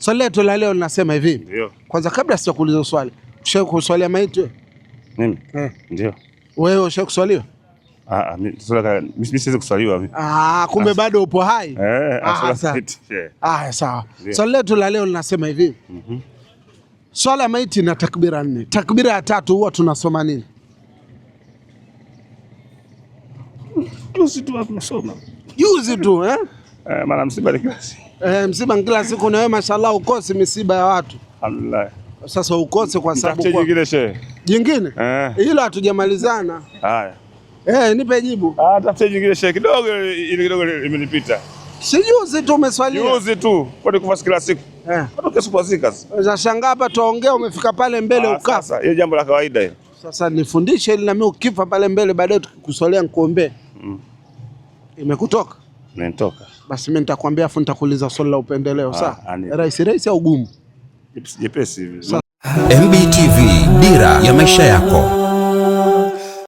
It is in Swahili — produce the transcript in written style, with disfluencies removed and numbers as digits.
Swali letu la leo linasema hivi. Ndio. Kwanza kabla sijakuuliza swali, ushawahi kuswalia maiti? Mimi? Ndio. Wewe ushawahi kuswaliwa? Mimi siwezi kuswaliwa mimi. Kumbe bado upo hai? Sawa. Swali letu la leo linasema hivi. Swala maiti na takbira 4. Takbira ya 3 huwa tunasoma nini? Juzi tu tunasoma. Juzi tu Maana msiba ni kila siku. Msiba ni kila siku na wewe mashallah ukosi misiba ya watu. Alhamdulillah. Sasa ukose kwa sababu kwa jingine shehe. Jingine? Hilo hatujamalizana. Haya. Nipe jibu. Tafuta jingine shehe kidogo, ile kidogo imenipita. Si juzi tu umeswalia. Juzi tu. Kwani kufa kila siku. Watu kesho pazika. Sasa shangaa hapa tuongea umefika pale mbele ukafa. Sasa hiyo jambo la kawaida hilo. Sasa nifundishe ili na mimi ukifa pale mbele baadaye tukuswalia nikuombee. Imekutoka? Imenitoka. Basi mimi nitakwambia afu nitakuuliza swali la upendeleo sawa? Rahisi au gumu? Jepesi hivi. MBTV, dira ya maisha yako.